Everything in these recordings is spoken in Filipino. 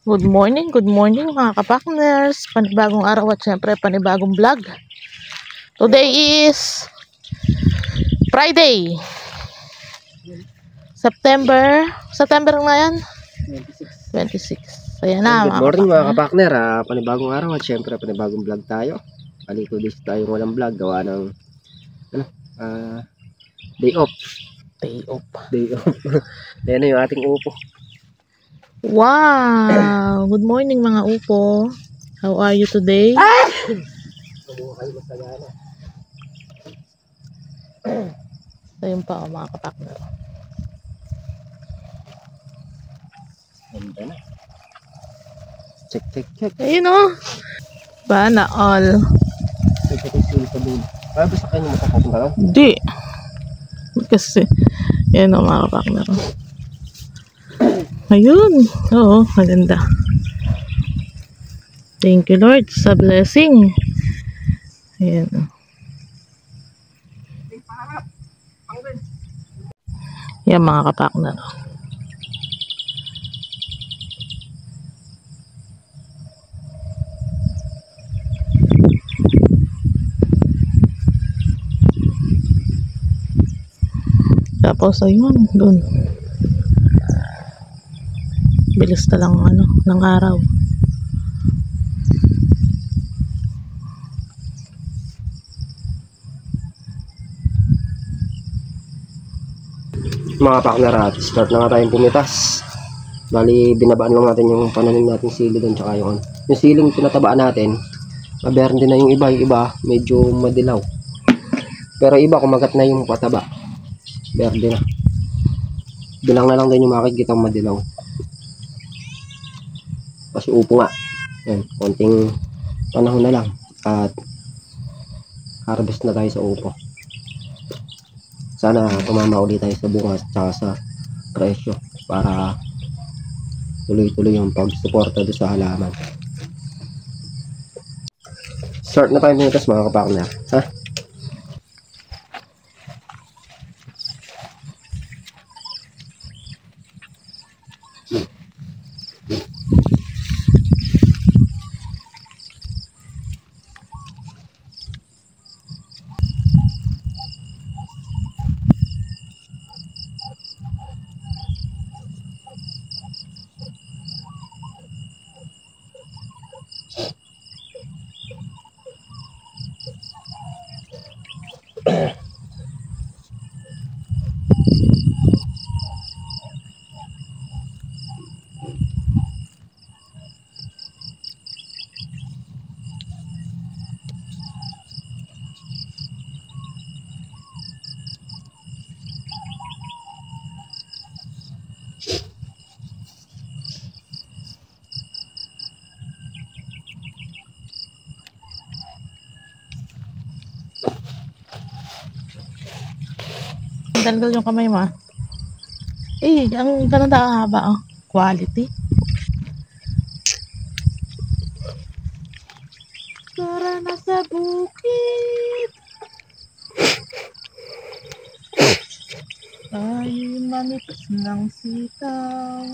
Good morning mga kapakners. Panibagong araw at syempre panibagong vlog. Today is Friday. September na yan? 26. Ayan na, good morning mga kapakner. Panibagong araw at syempre panibagong vlog tayo. Paliko this tayo walang vlog gawa ng day off. Ayan na yung ating upo. Wow! Good morning mga upo. How are you today? Ayun pa mga kapakner. Check. Ayun o. Bana all. Basta kayo makapapunta lang? Di. Kasi, yan o mga kapakner. Ayun. Oo, maganda. Thank you Lord sa blessing. Ayan o. Yan mga kapakner. Tapos ayun, doon. Bilis na lang ng araw. Mga kapakner, start na nga tayong pumitas. Bali, binabaan lang natin yung pananim natin sili doon tsaka yung siling pinatabaan natin. Mabayaran din na yung iba medyo madilaw. Pero iba kumagat na yung pataba. Berde na. Bilang na lang din yung makikita madilaw. Kasi upo nga. Yan, konting panahon na lang at harvest na tayo sa upo. Sana tumama ulit tayo sa bunga at saka sa presyo para tuloy-tuloy yung pagsuporta doon sa halaman. Start na tayo minutos mga kapakner. Ha? Dalgal yung kamay mo. Ang ganda haba oh. Quality. Tara na sa bukid. Tayo manitas ng sitaw.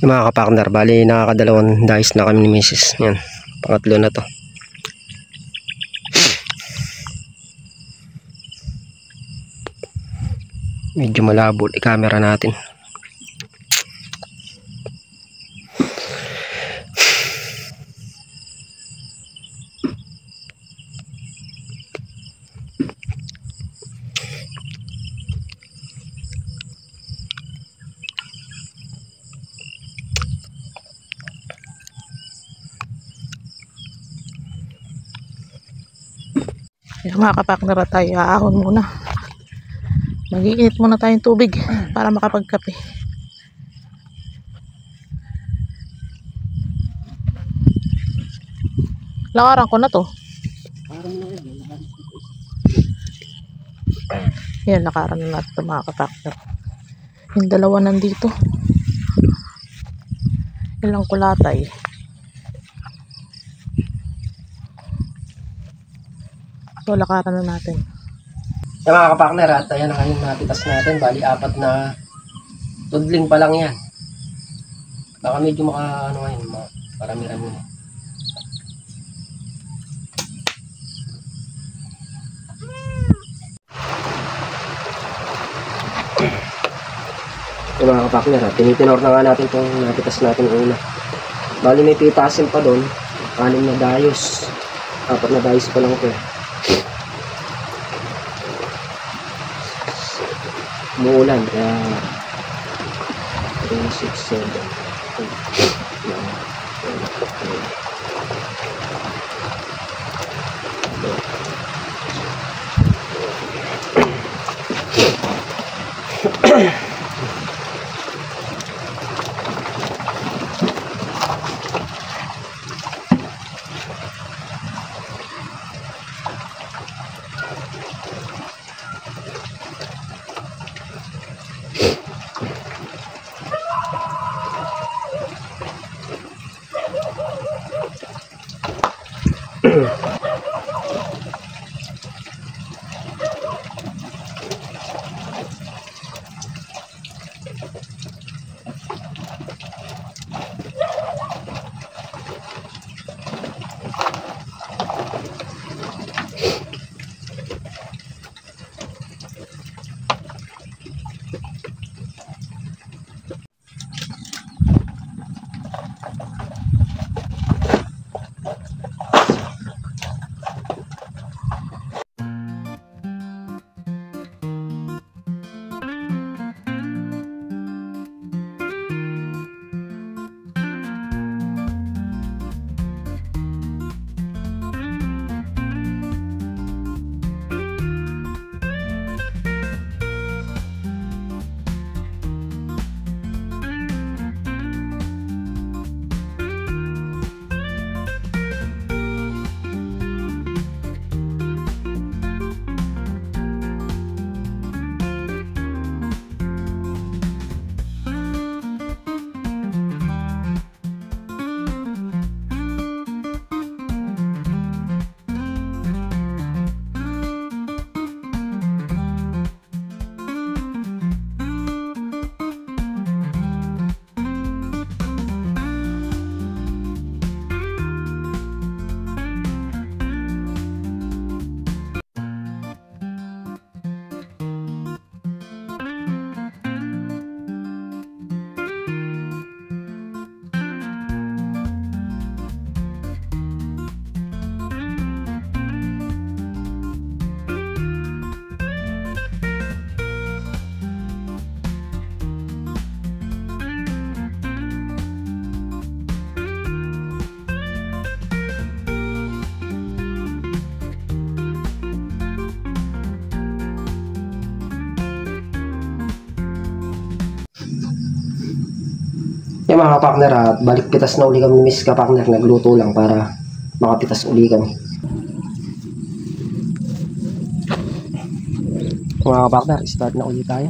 Mga kapakner, bali nakakadalawang dice na kami ni Mrs. Yan, pangatlo na to. Medyo malabo yung camera natin. Kaya mga kapakner, tayo aahon muna. Mag-iinit muna tayong tubig para makapagkape. Lakaran ko na to. Yan, lakaran na natin ito mga kapakner. Yung dalawa nandito. Ilang kulatay. So, lakaran na natin. Yung mga kapakner, at ayan na ngayon napitas natin. Bali, 4 na tudling pa lang yan. Baka medyo ano ngayon, parami-rami na. Yung mga kapakner, tinitinor na nga natin itong napitas natin una. Bali, may pitasin pa doon. 6 na dayos. 4 na dayos pa lang ito. Umuulan, kaya 3, 6, 7, 8, 9. Yung mga kapakner, balik pitas na uli kami ni Miss Kapakner. Nagluto lang para makapitas uli kami. Mga kapakner, start na uli tayo.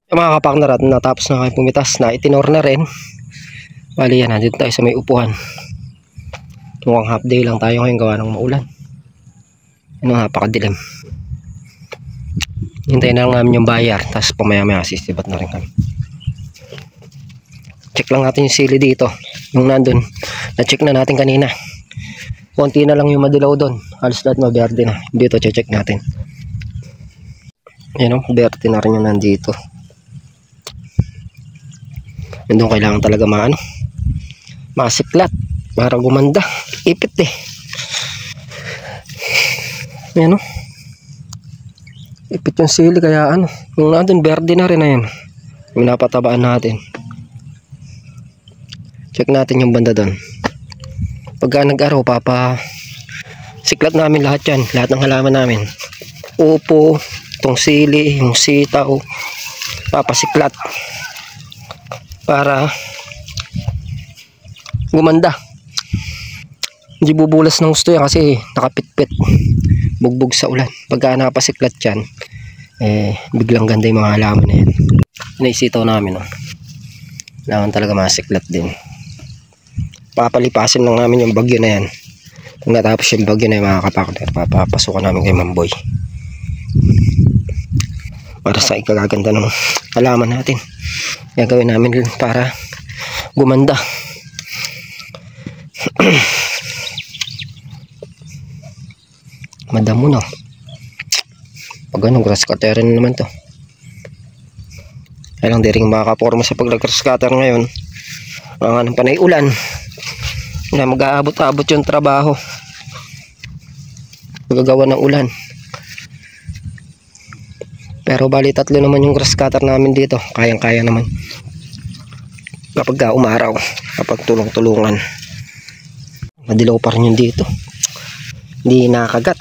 Yung mga kapartner, at natapos na kayo pumitas, na itinor na rin. Bali yan, nandito tayo sa may upuan. Mukhang half day lang tayo ngayon gawa ng maulan. Ano, napakadilim. Hintayin na lang namin yung bayar, tapos pamaya-maya sisibat na rin kami. Check lang natin yung sili dito. Yung nandun, na-check na natin kanina. Konti na lang yung madilaw doon. Halos lahat maberde na. Dito, check natin. Yan o, berde na rin yung nandito. Yan doon kailangan talaga masiklat para gumanda. Ipit eh. Yan o. Ipit yung sili kaya yung nandun berde na rin na yan. Yung napatabaan natin. Check natin yung banda doon. Pagka nag-araw, siklat namin lahat yan. Lahat ng halaman namin. Upo, itong sili, yung sitaw. Papasiklat. Para gumanda. Hindi bubulas ng gusto yan kasi nakapitpit. Bugbog sa ulan. Pagka napasiklat yan, biglang ganda yung mga halaman na yan. Naisitaw namin. Kailangan talaga masiklat din. Papalipasin lang namin yung bagyo na yan. Kung natapos yung bagyo na yung mga kapartner, papapasukan namin kay Mamboy para sa ikagaganda ng halaman natin. Gagawin namin para gumanda. Madamo na. Pag grass cutter na naman to. Kaya lang di rin makakaporma sa pag-grass cutter ngayon. Ang panay ulan na mag-aabot-abot yung trabaho, magagawa ng ulan. Pero bali 3 naman yung grass cutter namin dito, kayang-kaya naman kapag umaraw, kapag tulong-tulungan. Madilaw pa rin yung dito, hindi nakagat.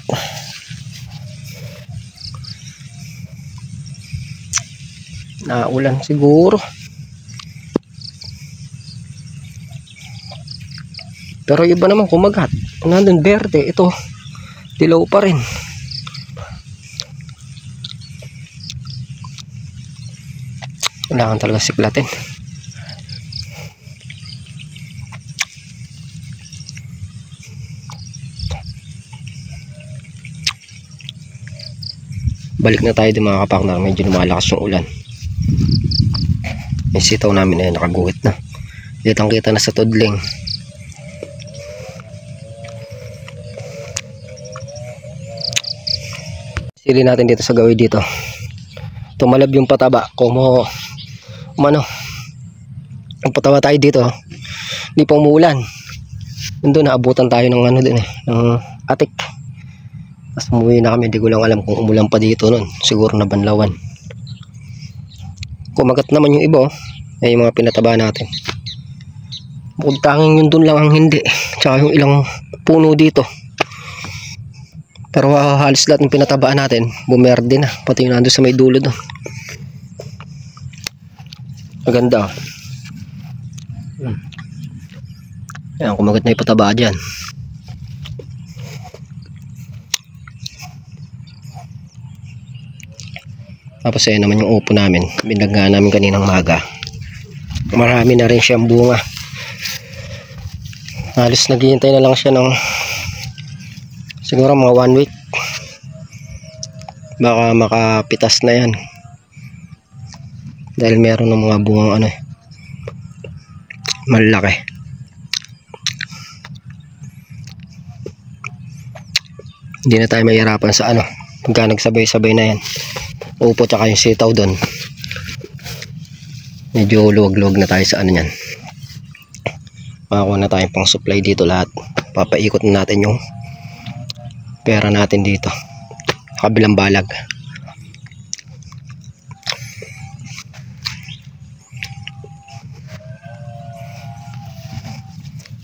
Naulan siguro. Pero iba naman kumagat. Nandun berde, ito dilaw pa rin. Kailangan talaga siklatin. Balik na tayo din mga kapartner, medyo lumalakas yung ulan. Yung sitaw namin ay nakaguhit na. Kitang kita na sa tudling. Sili natin dito sa gawin dito. Tumalab yung pataba. Ang pataba tayo dito. Hindi pa umuulan. Nandun naabutan tayo ng din ng atik. Tapos umuwi na kami. Hindi ko lang alam kung umulan pa dito nun. Siguro na banlawan. Kumagat naman yung iba. Ay yung mga pinataba natin. Bukod tanging yun dun lang ang hindi. Tsaka yung ilang puno dito. Pero halos lahat ng pinatabaan natin bumerde na, pati yung nandun sa may dulo doon. Maganda. Ayan, kumagat na yung pataba dyan. Tapos ayan naman yung upo namin, binagnga namin kaninang maga. Marami na rin siyang bunga. Halos naghihintay na lang siya ng siguro mga 1 week. Baka makapitas na yan. Dahil meron ng mga bungang malaki. Hindi na tayo mahirapan sa pagka nagsabay-sabay na yan. Upo tsaka yung sitaw doon. Medyo luwag-luwag na tayo sa yan. Makakuha na tayong pang supply dito lahat. Papaikot na natin yung pera natin dito kabilang balag.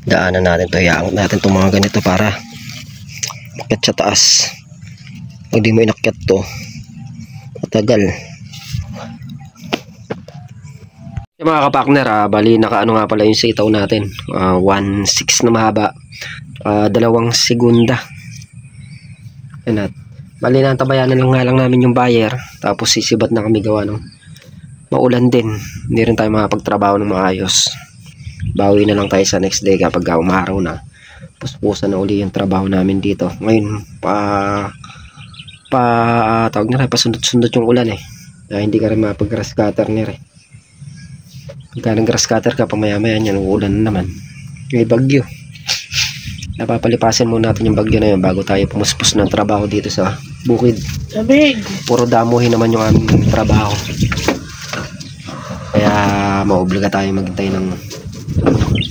Daanan natin to, iaangat natin itong mga ganito para akyat sa taas. Pag di mo inakyat to matagal. Yung mga kapartner, bali nakaano nga pala yung sitaw natin, 1.6 na mahaba, 2 segunda. Yan at bali nantabayanan lang nga lang namin yung buyer, tapos sisibat na kami gawa ng maulan din. Hindi rin tayo makapagtrabaho ng maayos. Bawi na lang tayo sa next day kapag umaraw na. Puspusan na uli yung trabaho namin dito. Ngayon, tawag na rin, pasundot-sundot yung ulan eh. Hindi ka rin mapag-grass cutter ni rin. Pagka nag-grass cutter ka, pamaya-maya yan, uulan na naman. May bagyo. Napapalipasin muna natin yung bagyo na yun bago tayo pumuspos ng trabaho dito sa bukid. Sabig. Puro damuhin naman yung aming trabaho. Kaya maobliga tayo maghintay ng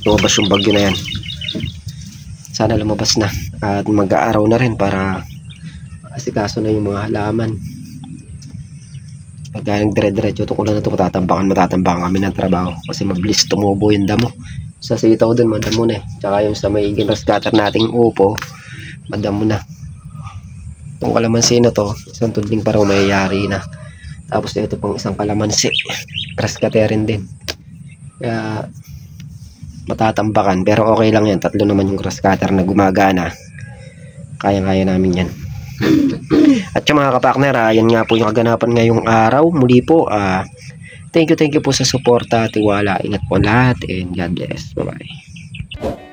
lumabas yung bagyo na yan. Sana lumabas na at mag-aaraw na rin para asikaso na yung mga halaman. Pagka nagdire-diretso ito kulang na ito, matatambakan kami ng trabaho kasi mabilis tumubo yung damo. Sa sitaw dun madamo na eh. Tsaka yung sa may grass cutter nating upo, madamo na. Itong kalamansi na to, isang tudling pa raw mayayari na. Tapos ito pang isang kalamansi, grass cutterin din. Kaya matatambakan, pero okay lang yan. Tatlo naman yung grass cutter na gumagana. Kaya-kaya namin yan. At yung mga kapakner, yan nga po yung kaganapan ngayong araw. Muli po, thank you po sa suporta, tiwala, ingat po lahat, and God bless. Bye-bye.